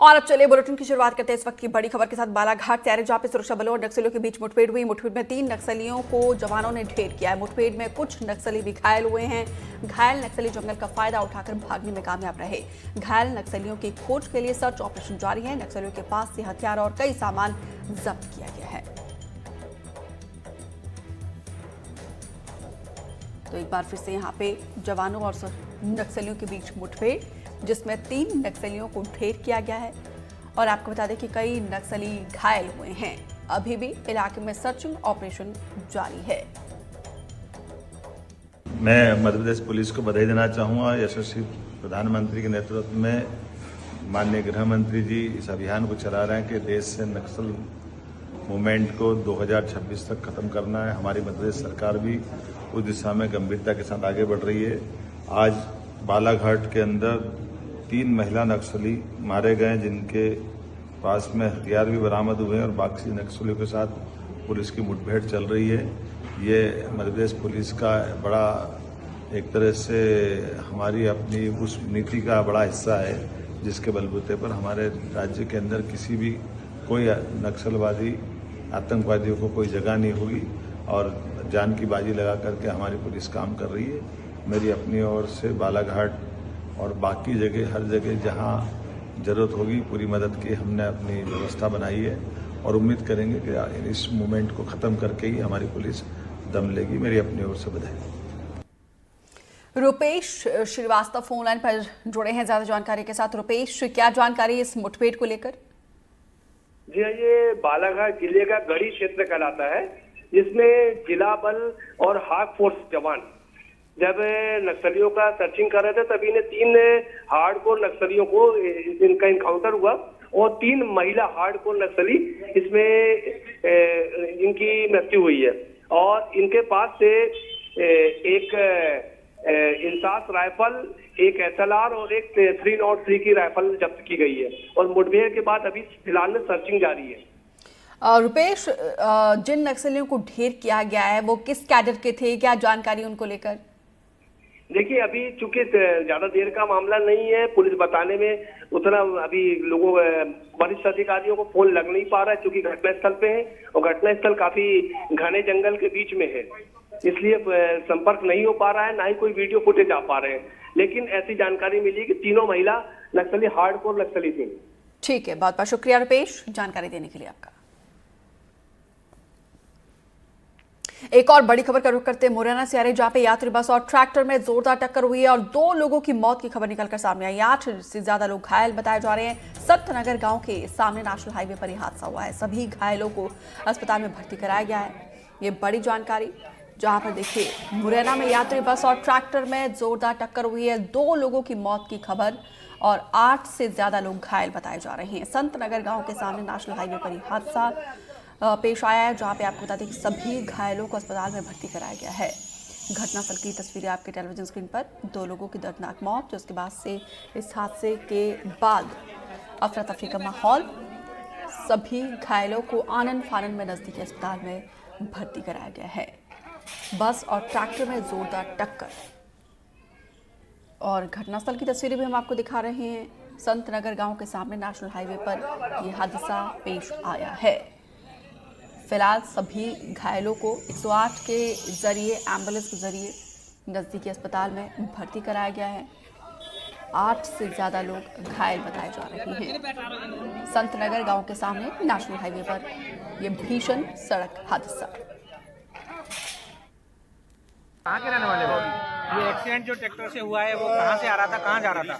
और अब चलिए बुलेटिन की शुरुआत करते हैं इस वक्त की बड़ी खबर के साथ। बालाघाट तैयारी जहां पे सुरक्षा बलों और नक्सलियों के बीच मुठभेड़ हुई। मुठभेड़ में 3 नक्सलियों को जवानों ने ढेर किया है। मुठभेड़ में कुछ नक्सली भी घायल हुए हैं। घायल नक्सली जंगल का फायदा उठाकर भागने में कामयाब रहे। घायल नक्सलियों की खोज के लिए सर्च ऑपरेशन जारी है। नक्सलियों के पास से हथियार और कई सामान जब्त किया गया है। तो एक बार फिर से यहाँ पे जवानों और नक्सलियों के बीच मुठभेड़, जिसमें 3 नक्सलियों को ढेर किया गया है। और आपको बता दें कि कई नक्सली घायल हुए हैं। अभी भी इलाके में सर्चिंग ऑपरेशन जारी है। मैं मध्य प्रदेश पुलिस को बधाई देना चाहूँगा। यशस्वी प्रधानमंत्री के नेतृत्व में माननीय गृह मंत्री जी इस अभियान को चला रहे हैं कि देश से नक्सल मूवमेंट को 2026 तक खत्म करना है। हमारी मध्य प्रदेश सरकार भी उस दिशा में गंभीरता के साथ आगे बढ़ रही है। आज बालाघाट के अंदर 3 महिला नक्सली मारे गए, जिनके पास में हथियार भी बरामद हुए हैं और बाकी नक्सलियों के साथ पुलिस की मुठभेड़ चल रही है। ये मध्य प्रदेश पुलिस का बड़ा एक तरह से हमारी अपनी उस नीति का बड़ा हिस्सा है, जिसके बलबूते पर हमारे राज्य के अंदर किसी भी कोई नक्सलवादी आतंकवादियों को कोई जगह नहीं होगी और जान की बाजी लगा करके हमारी पुलिस काम कर रही है। मेरी अपनी ओर से बालाघाट और बाकी जगह हर जगह जहां जरूरत होगी पूरी मदद की हमने अपनी व्यवस्था बनाई है और उम्मीद करेंगे कि इस मूवमेंट को खत्म करके ही हमारी पुलिस दम लेगी। मेरी अपनी ओर से बधाई। रुपेश श्रीवास्तव फोन लाइन पर जुड़े हैं ज्यादा जानकारी के साथ। रुपेश, क्या जानकारी इस मुठभेड़ को लेकर? जी, ये बालाघाट जिले का गढ़ी क्षेत्र कहलाता है, जिसमें जिला बल और हार्ड फोर्स जवान जब नक्सलियों का सर्चिंग कर रहे थे तभी इन्हें 3 हार्डकोर नक्सलियों को इनका इनकाउंटर हुआ और 3 महिला हार्डकोर नक्सली इसमें इनकी मृत्यु हुई है। और इनके पास से एक इंसास राइफल, एक SLR और एक 303 की राइफल जब्त की गई है और मुठभेड़ के बाद अभी फिलहाल में सर्चिंग जारी है। रुपेश, जिन नक्सलियों को ढेर किया गया है वो किस कैडर के थे, क्या जानकारी उनको लेकर? देखिए, अभी चूंकि ज्यादा देर का मामला नहीं है, पुलिस बताने में उतना अभी लोगों वरिष्ठ अधिकारियों को फोन लग नहीं पा रहा है, क्योंकि घटनास्थल पे है और घटनास्थल काफी घने जंगल के बीच में है, इसलिए संपर्क नहीं हो पा रहा है, ना ही कोई वीडियो फुटेज आ पा रहे हैं। लेकिन ऐसी जानकारी मिली कि तीनों महिला नक्सली हार्डकोर नक्सली थी। ठीक है, बहुत बहुत शुक्रिया रुपेश जानकारी देने के लिए आपका। एक और बड़ी खबर का रुख करते हैं मुरैना से आ रही, जहां पे यात्री बस और ट्रैक्टर में जोरदार टक्कर हुई है और 2 लोगों की मौत की खबर निकलकर सामने आई। 8 से ज्यादा लोग घायल बताए जा रहे हैं। सतनगर गांव के सामने नेशनल हाईवे पर यह हादसा हुआ है। सभी घायलों को अस्पताल में भर्ती कराया गया है। ये बड़ी जानकारी, जहां पर देखिए मुरैना में यात्री बस और ट्रैक्टर में जोरदार टक्कर हुई है। 2 लोगों की मौत की खबर और 8 से ज्यादा लोग घायल बताए जा रहे हैं। संतनगर गांव के सामने नेशनल हाईवे पर यह हादसा पेश आया है, जहां पे आपको बता दें कि सभी घायलों को अस्पताल में भर्ती कराया गया है। घटनास्थल की तस्वीरें आपके टेलीविजन स्क्रीन पर। 2 लोगों की दर्दनाक मौत, जिसके बाद से इस हादसे के बाद अफरा तफरी का माहौल। सभी घायलों को आनन फानन में नजदीकी अस्पताल में भर्ती कराया गया है। बस और ट्रैक्टर में जोरदार टक्कर और घटनास्थल की तस्वीरें भी हम आपको दिखा रहे हैं। संतनगर गांव के सामने नेशनल हाईवे पर यह हादसा पेश आया है। फिलहाल सभी घायलों को 108 के जरिए, एम्बुलेंस के जरिए नजदीकी अस्पताल में भर्ती कराया गया है। 8 से ज्यादा लोग घायल बताए जा रहे हैं। संतनगर गांव के सामने नेशनल हाईवे पर यह भीषण सड़क हादसा। कहाँ के रहने वाले हो? ये एक्सीडेंट जो ट्रैक्टर से हुआ है वो कहाँ से आ रहा था, कहाँ जा रहा था?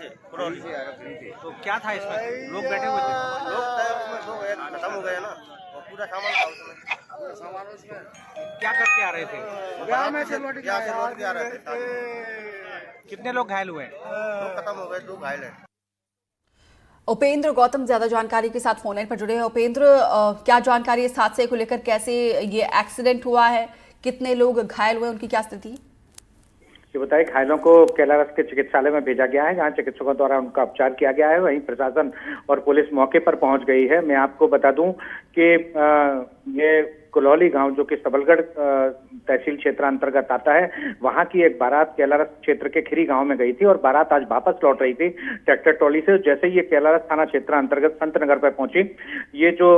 तो क्या था इसमें? लोग बैठे हुए थे? लोग खत्म हो गए ना, और पूरा सामान था उसमें। क्या करके आ रहे थे? गाँव में से लौट के आ रहे थे। कितने लोग घायल हुए? लोग खत्म हो गए, 2 घायल है। उपेंद्र गौतम ज्यादा जानकारी के साथ फोनलाइन पर जुड़े हैं। उपेंद्र, क्या जानकारी इस हादसे को लेकर, कैसे ये एक्सीडेंट हुआ है, कितने लोग घायल हुए, उनकी क्या स्थिति? ये बताइए, घायलों को कैलारस के चिकित्सालय में भेजा गया है, जहां चिकित्सकों द्वारा उनका उपचार किया गया है। वहीं प्रशासन और पुलिस मौके पर पहुंच गई है। मैं आपको बता दूं कि ये कुलौली गांव जो कि सबलगढ़ तहसील क्षेत्र अंतर्गत आता है, वहां की एक बारात कैलारस क्षेत्र के खीरी गांव में गई थी और बारात आज वापस लौट रही थी ट्रैक्टर ट्रॉली से। जैसे ही ये कैलारस थाना क्षेत्र अंतर्गत संत नगर पर पहुंची, ये जो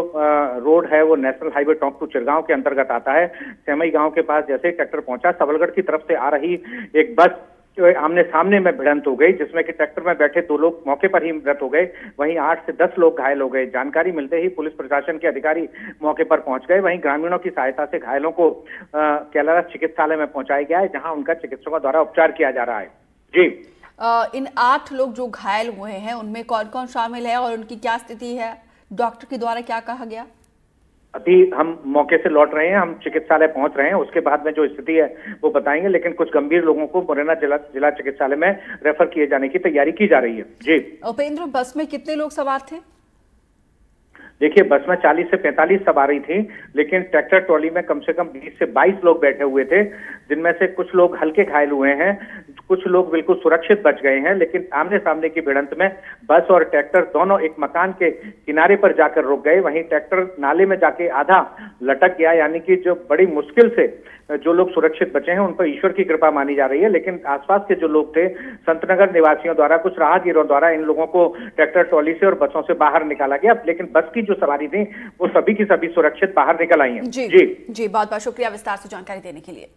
रोड है वो national highway Tonk to Chirgaon के अंतर्गत आता है। सेमई गांव के पास जैसे ही ट्रैक्टर पहुंचा, सबलगढ़ की तरफ से आ रही एक बस आमने सामने में भिड़ंत हो गई, जिसमें कि ट्रैक्टर में बैठे 2 लोग मौके पर ही मृत हो गए। वहीं 8 से 10 लोग घायल हो गए। जानकारी मिलते ही पुलिस प्रशासन के अधिकारी मौके पर पहुंच गए। वहीं ग्रामीणों की सहायता से घायलों को कैलारस चिकित्सालय में पहुंचाया गया है, जहां उनका चिकित्सकों द्वारा उपचार किया जा रहा है। जी, इन 8 लोग जो घायल हुए हैं उनमें कौन कौन शामिल है और उनकी क्या स्थिति है? डॉक्टर के द्वारा क्या कहा गया? अभी हम मौके से लौट रहे हैं, हम चिकित्सालय पहुंच रहे हैं, उसके बाद में जो स्थिति है वो बताएंगे। लेकिन कुछ गंभीर लोगों को मुरैना जिला चिकित्सालय में रेफर किए जाने की तैयारी की जा रही है। जी उपेंद्र, बस में कितने लोग सवार थे? देखिए, बस में 40 से 45 सवारी थी, लेकिन ट्रैक्टर ट्रॉली में कम से कम 20 से 22 लोग बैठे हुए थे, जिनमें से कुछ लोग हल्के घायल हुए हैं, कुछ लोग बिल्कुल सुरक्षित बच गए हैं। लेकिन आमने सामने की भिड़ंत में बस और ट्रैक्टर दोनों एक मकान के किनारे पर जाकर रुक गए। वहीं ट्रैक्टर नाले में जाके आधा लटक गया, यानी कि जो बड़ी मुश्किल से जो लोग सुरक्षित बचे हैं उन पर ईश्वर की कृपा मानी जा रही है। लेकिन आसपास के जो लोग थे, संतनगर निवासियों द्वारा, कुछ राहगीरों द्वारा इन लोगों को ट्रैक्टर ट्रॉली से और बसों से बाहर निकाला गया। लेकिन बस की जो सवारी थी वो सभी की सभी सुरक्षित बाहर निकल आई हैं। जी, बहुत बहुत शुक्रिया विस्तार से जानकारी देने के लिए।